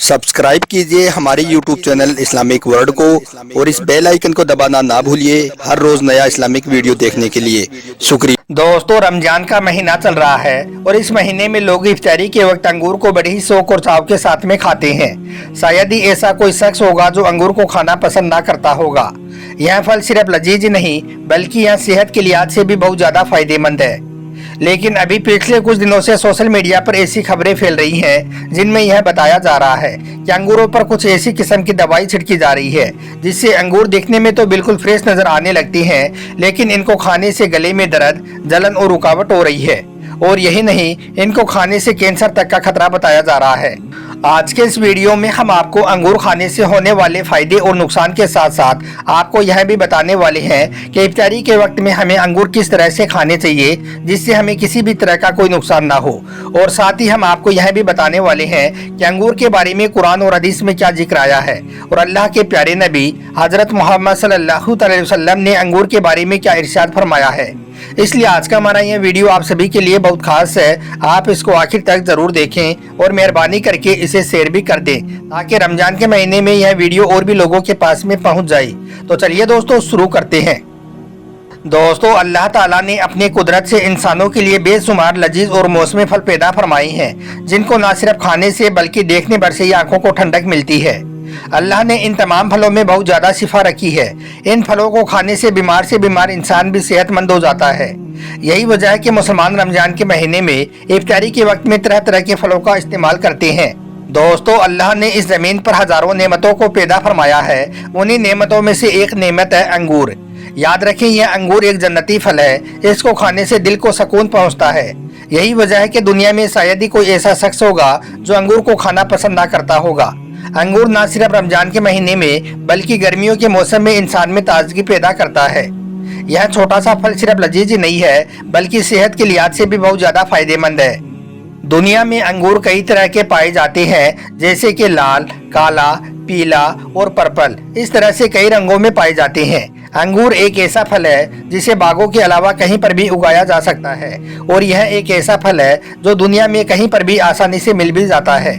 Subscribe कीजिए हमारे YouTube channel Islamic world को और इस बेल आइकन को दबाना ना भूलिए हर रोज नया इस्लामिक वीडियो देखने के लिए। शुक्रिया। दोस्तों, रमजान का महीना चल रहा है और इस महीने में लोग इफ्तारी के वक्त अंगूर को बड़े ही शौक और चाव के साथ में खाते हैं। शायद ही ऐसा कोई शख्स होगा जो अंगूर को खाना पसंद ना करता होगा। यह फल सिर्फ लजीज नहीं बल्कि यह सेहत के लिहाज से भी बहुत ज्यादा फायदेमंद है। लेकिन अभी पिछले कुछ दिनों से सोशल मीडिया पर ऐसी खबरें फैल रही हैं जिनमें यह बताया जा रहा है कि अंगूरों पर कुछ ऐसी किस्म की दवाई छिड़की जा रही है जिससे अंगूर दिखने में तो बिल्कुल फ्रेश नजर आने लगती हैं, लेकिन इनको खाने से गले में दर्द, जलन और रुकावट हो रही है। और यही नहीं, इनको खाने से कैंसर तक का खतरा बताया जा रहा है। आज के इस वीडियो में हम आपको अंगूर खाने से होने वाले फायदे और नुकसान के साथ साथ आपको यह भी बताने वाले हैं कि इफ्तारी के वक्त में हमें अंगूर किस तरह से खाने चाहिए जिससे हमें किसी भी तरह का कोई नुकसान ना हो। और साथ ही हम आपको यह भी बताने वाले हैं कि अंगूर के बारे में कुरान और हदीस में क्या जिक्र आया है और अल्लाह के प्यारे नबी हजरत मोहम्मद सल्लल्लाहु अलैहि वसल्लम ने अंगूर के बारे में क्या इरशाद फरमाया है। इसलिए आज का हमारा यह वीडियो आप सभी के लिए बहुत खास है। आप इसको आखिर तक जरूर देखें और मेहरबानी करके इसे शेयर भी कर दें ताकि रमजान के महीने में यह वीडियो और भी लोगों के पास में पहुंच जाए। तो चलिए दोस्तों, शुरू करते हैं। दोस्तों, अल्लाह ताला ने अपनी कुदरत से इंसानों के लिए बेशुमार लजीज और मौसमी फल पैदा फरमाए हैं जिनको न सिर्फ खाने से बल्कि देखने भर से ही आंखों को ठंडक मिलती है। अल्लाह ने इन तमाम फलों में बहुत ज्यादा शिफा रखी है। इन फलों को खाने से बीमार इंसान भी सेहतमंद हो जाता है। यही वजह है कि मुसलमान रमजान के महीने में इफ्तारी के वक्त में तरह तरह के फलों का इस्तेमाल करते हैं। दोस्तों, अल्लाह ने इस जमीन पर हजारों नेमतों को पैदा फरमाया है। उन्हीं नेमतों में से एक नेमत है अंगूर। याद रखें, यह अंगूर एक जन्नती फल है। इसको खाने से दिल को सुकून पहुँचता है। यही वजह है कि दुनिया में शायद ही कोई ऐसा शख्स होगा जो अंगूर को खाना पसंद ना करता होगा। अंगूर न सिर्फ रमजान के महीने में बल्कि गर्मियों के मौसम में इंसान में ताजगी पैदा करता है। यह छोटा सा फल सिर्फ लजीज ही नहीं है बल्कि सेहत के लिहाज से भी बहुत ज्यादा फायदेमंद है। दुनिया में अंगूर कई तरह के पाए जाते हैं जैसे कि लाल, काला, पीला और पर्पल। इस तरह से कई रंगों में पाए जाते हैं। अंगूर एक ऐसा फल है जिसे बागों के अलावा कहीं पर भी उगाया जा सकता है और यह एक ऐसा फल है जो दुनिया में कहीं पर भी आसानी से मिल भी जाता है।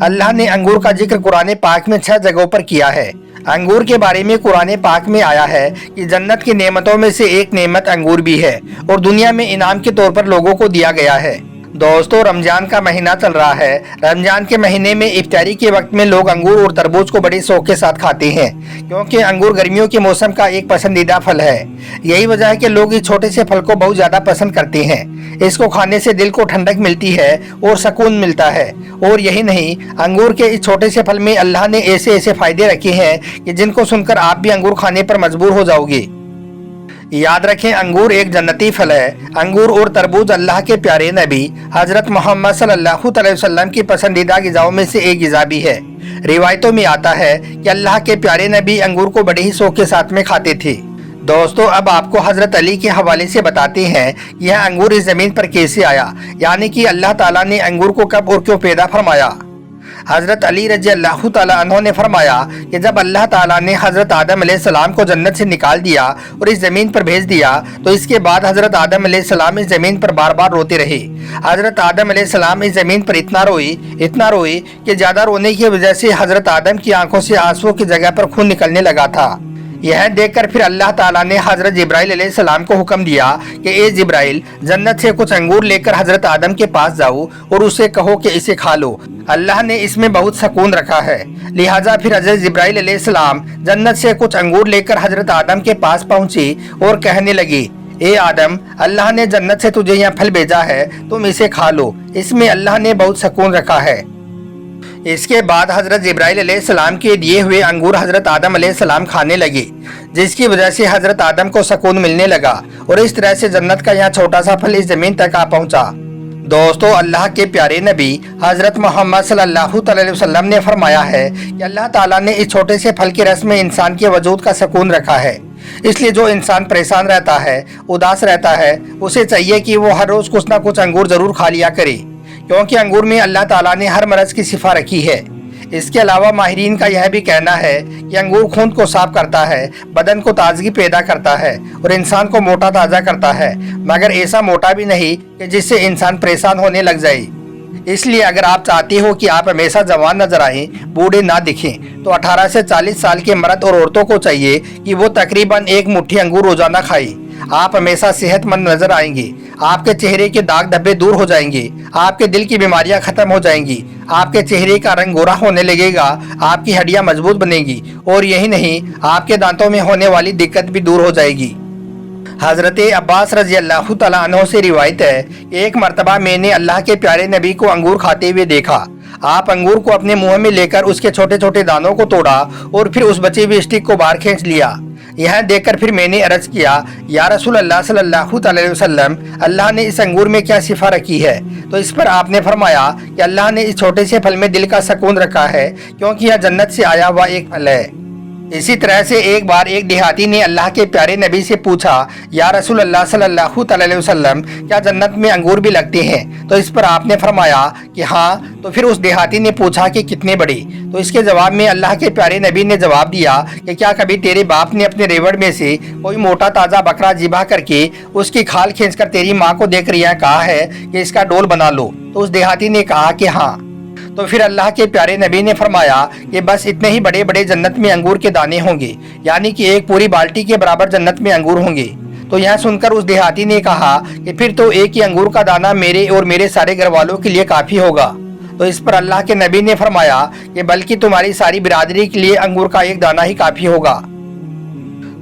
अल्लाह ने अंगूर का जिक्र कुरान पाक में 6 जगहों पर किया है। अंगूर के बारे में कुरान पाक में आया है कि जन्नत की नेमतों में से एक नेमत अंगूर भी है और दुनिया में इनाम के तौर पर लोगों को दिया गया है। दोस्तों, रमजान का महीना चल रहा है। रमजान के महीने में इफ्तारी के वक्त में लोग अंगूर और तरबूज को बड़े शौक के साथ खाते हैं क्योंकि अंगूर गर्मियों के मौसम का एक पसंदीदा फल है। यही वजह है कि लोग इस छोटे से फल को बहुत ज्यादा पसंद करते हैं। इसको खाने से दिल को ठंडक मिलती है और सुकून मिलता है। और यही नहीं, अंगूर के इस छोटे से फल में अल्लाह ने ऐसे ऐसे फायदे रखे हैं कि जिनको सुनकर आप भी अंगूर खाने पर मजबूर हो जाओगे। याद रखें, अंगूर एक जन्नती फल है। अंगूर और तरबूज अल्लाह के प्यारे नबी हजरत मोहम्मद सल्लल्लाहु अलैहि वसल्लम की पसंदीदा गिज़ाओं में से एक गिज़ा भी है। रिवायतों में आता है कि अल्लाह के प्यारे नबी अंगूर को बड़े ही शौक के साथ में खाते थे। दोस्तों, अब आपको हजरत अली के हवाले से बताते हैं कि यह अंगूर इस जमीन पर कैसे आया, यानी कि अल्लाह ताला ने अंगूर को कब और क्यों पैदा फरमाया। हजरत अली रजी अल्लाह ताला अन्हु ने फरमाया कि जब अल्लाह ताला ने हजरत आदम अलैहिस्सलाम को जन्नत से निकाल दिया और इस जमीन पर भेज दिया तो इसके बाद हजरत आदम अलैहिस्सलाम इस जमीन पर बार बार रोते रहे। हजरत आदम अलैहिस्सलाम इस जमीन पर इतना रोए कि ज्यादा रोने की वजह से हजरत आदम की आंखों से आंसुओं की जगह पर खून निकलने लगा था। यह देखकर फिर अल्लाह ताला ने हजरत जिब्राइल अलैहिस्सलाम को हुक्म दिया कि ए जिब्राइल, जन्नत से कुछ अंगूर लेकर हजरत आदम के पास जाओ और उससे कहो कि इसे खा लो। अल्लाह ने इसमें बहुत सुकून रखा है। लिहाजा फिर हजरत जिब्राइल अलैहिस्सलाम जन्नत से कुछ अंगूर लेकर हजरत आदम के पास पहुंचे और कहने लगे, ए आदम, अल्लाह ने जन्नत से तुझे यहाँ फल भेजा है, तुम इसे खा लो। इसमें अल्लाह ने बहुत सुकून रखा है। इसके बाद हजरत जिब्राइल अलैहिस्सलाम के दिए हुए अंगूर हजरत आदम अलैहिस्सलाम खाने लगे जिसकी वजह से हजरत आदम को सुकून मिलने लगा और इस तरह से जन्नत का यह छोटा सा फल इस जमीन तक आ पहुंचा। दोस्तों, अल्लाह के प्यारे नबी हजरत मोहम्मद सल्लल्लाहु अलैहि वसल्लम ने फरमाया है कि अल्लाह ताला ने इस छोटे से फल के रस में इंसान के वजूद का सुकून रखा है। इसलिए जो इंसान परेशान रहता है, उदास रहता है, उसे चाहिए कि वो हर रोज कुछ ना कुछ अंगूर जरूर खा लिया करे क्योंकि अंगूर में अल्लाह ताला ने हर मरज की शिफा रखी है। इसके अलावा माहिरीन का यह भी कहना है कि अंगूर खून को साफ करता है, बदन को ताजगी पैदा करता है और इंसान को मोटा ताज़ा करता है, मगर ऐसा मोटा भी नहीं कि जिससे इंसान परेशान होने लग जाए। इसलिए अगर आप चाहते हो कि आप हमेशा जवान नजर आएं, बूढ़े ना दिखें, तो 18 से 40 साल के मर्द और औरतों को चाहिए कि वो तकरीबन 1 मुट्ठी अंगूर रोजाना खाएं। आप हमेशा सेहतमंद नजर आएंगे, आपके चेहरे के दाग धब्बे दूर हो जाएंगे, आपके दिल की बीमारियां खत्म हो जाएंगी, आपके चेहरे का रंग गोरा होने लगेगा, आपकी हड्डियां मजबूत बनेंगी और यही नहीं, आपके दांतों में होने वाली दिक्कत भी दूर हो जाएगी। हजरत अब्बास रजी अल्लाह तआला अन्हु से रिवायत है कि एक मर्तबा मैंने अल्लाह के प्यारे नबी को अंगूर खाते हुए देखा। आप अंगूर को अपने मुंह में लेकर उसके छोटे छोटे दानों को तोड़ा और फिर उस बची हुई स्टिक को बाहर खींच लिया। यह देखकर फिर मैंने अर्ज किया, या रसूल अल्लाह सल्लल्लाहु अलैहि वसल्लम, अल्लाह ने इस अंगूर में क्या सिफा रखी है? तो इस पर आपने फरमाया कि अल्लाह ने इस छोटे से फल में दिल का सुकून रखा है, क्योंकि यह जन्नत से आया हुआ एक फल है। इसी तरह से एक बार एक देहाती ने अल्लाह के प्यारे नबी से पूछा, या रसूल अल्लाह सल्लल्लाहु अलैहि वसल्लम, क्या जन्नत में अंगूर भी लगते हैं? तो इस पर आपने फरमाया कि हाँ। तो फिर उस देहाती ने पूछा कि कितने बड़े? तो इसके जवाब में अल्लाह के प्यारे नबी ने जवाब दिया कि क्या कभी तेरे बाप ने अपने रेवड़ में से कोई मोटा ताज़ा बकरा ज़िबा करके उसकी खाल खींचकर तेरी माँ को देकर यह कहा है कि इसका डोल बना लो? तो उस देहाती ने कहा कि हाँ। तो फिर अल्लाह के प्यारे नबी ने फरमाया कि बस इतने ही बड़े बड़े जन्नत में अंगूर के दाने होंगे, यानी कि एक पूरी बाल्टी के बराबर जन्नत में अंगूर होंगे। तो यह सुनकर उस देहाती ने कहा कि फिर तो एक ही अंगूर का दाना मेरे और मेरे सारे घर वालों के लिए काफ़ी होगा। तो इस पर अल्लाह के नबी ने फरमाया कि बल्कि तुम्हारी सारी बिरादरी के लिए अंगूर का एक दाना ही काफ़ी होगा।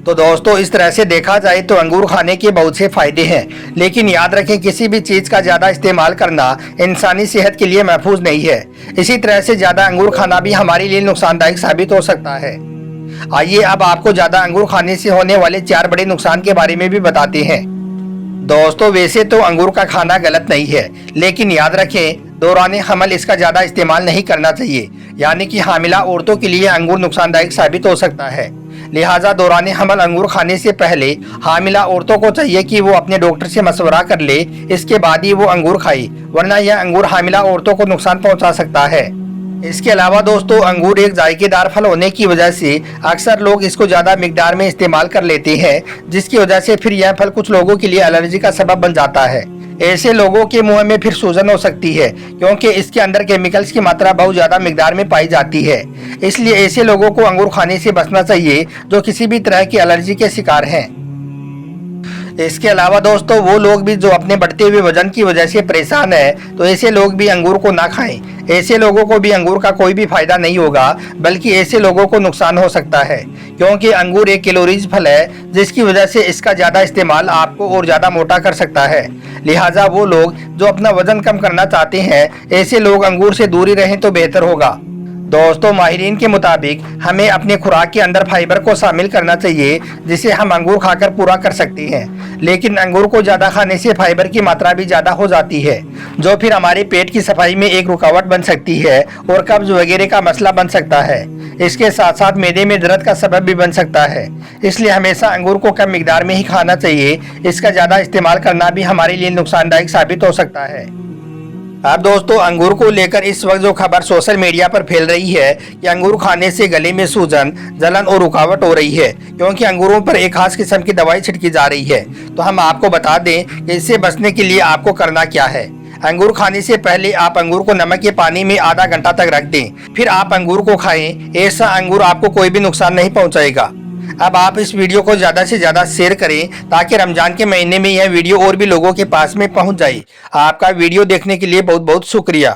तो दोस्तों, इस तरह से देखा जाए तो अंगूर खाने के बहुत से फ़ायदे हैं, लेकिन याद रखें किसी भी चीज़ का ज़्यादा इस्तेमाल करना इंसानी सेहत के लिए महफूज नहीं है। इसी तरह से ज़्यादा अंगूर खाना भी हमारे लिए नुकसानदायक साबित हो सकता है। आइए अब आपको ज़्यादा अंगूर खाने से होने वाले 4 बड़े नुकसान के बारे में भी बताते हैं। दोस्तों, वैसे तो अंगूर का खाना गलत नहीं है, लेकिन याद रखें दौरान हमल इसका ज़्यादा इस्तेमाल नहीं करना चाहिए, यानी कि हामिला औरतों के लिए अंगूर नुकसानदायक साबित हो सकता है। लिहाजा दौरान हमल अंगूर खाने से पहले हामिला औरतों को चाहिए कि वो अपने डॉक्टर से मशवरा कर ले, इसके बाद ही वो अंगूर खाए, वरना यह अंगूर हामिला औरतों को नुकसान पहुंचा सकता है। इसके अलावा दोस्तों, अंगूर एक जायकेदार फल होने की वजह से अक्सर लोग इसको ज़्यादा मिकदार में इस्तेमाल कर लेते हैं, जिसकी वजह से फिर यह फल कुछ लोगों के लिए एलर्जी का सबब बन जाता है। ऐसे लोगों के मुंह में फिर सूजन हो सकती है, क्योंकि इसके अंदर केमिकल्स की मात्रा बहुत ज़्यादा मिकदार में पाई जाती है। इसलिए ऐसे लोगों को अंगूर खाने से बचना चाहिए जो किसी भी तरह की एलर्जी के शिकार हैं। इसके अलावा दोस्तों, वो लोग भी जो अपने बढ़ते हुए वजन की वजह से परेशान है, तो ऐसे लोग भी अंगूर को ना खाएं। ऐसे लोगों को भी अंगूर का कोई भी फायदा नहीं होगा, बल्कि ऐसे लोगों को नुकसान हो सकता है, क्योंकि अंगूर एक कैलोरीज फल है, जिसकी वजह से इसका ज़्यादा इस्तेमाल आपको और ज़्यादा मोटा कर सकता है। लिहाजा वो लोग जो अपना वजन कम करना चाहते हैं, ऐसे लोग अंगूर से दूरी रहें तो बेहतर होगा। दोस्तों, माहिरीन के मुताबिक हमें अपने खुराक के अंदर फाइबर को शामिल करना चाहिए, जिसे हम अंगूर खाकर पूरा कर सकते हैं। लेकिन अंगूर को ज़्यादा खाने से फाइबर की मात्रा भी ज़्यादा हो जाती है, जो फिर हमारे पेट की सफाई में एक रुकावट बन सकती है और कब्ज वगैरह का मसला बन सकता है। इसके साथ साथ मैदे में दर्द का सबब भी बन सकता है। इसलिए हमेशा अंगूर को कम मिकदार में ही खाना चाहिए। इसका ज़्यादा इस्तेमाल करना भी हमारे लिए नुकसानदायक साबित हो सकता है। अब दोस्तों, अंगूर को लेकर इस वक्त जो खबर सोशल मीडिया पर फैल रही है कि अंगूर खाने से गले में सूजन, जलन और रुकावट हो रही है, क्योंकि अंगूरों पर एक खास किस्म की दवाई छिड़की जा रही है। तो हम आपको बता दें कि इससे बचने के लिए आपको करना क्या है। अंगूर खाने से पहले आप अंगूर को नमक के पानी में आधा घंटा तक रख दें, फिर आप अंगूर को खाएं। ऐसा अंगूर आपको कोई भी नुकसान नहीं पहुंचाएगा। अब आप इस वीडियो को ज़्यादा से ज़्यादा शेयर करें, ताकि रमजान के महीने में यह वीडियो और भी लोगों के पास में पहुंच जाए। आपका वीडियो देखने के लिए बहुत बहुत शुक्रिया।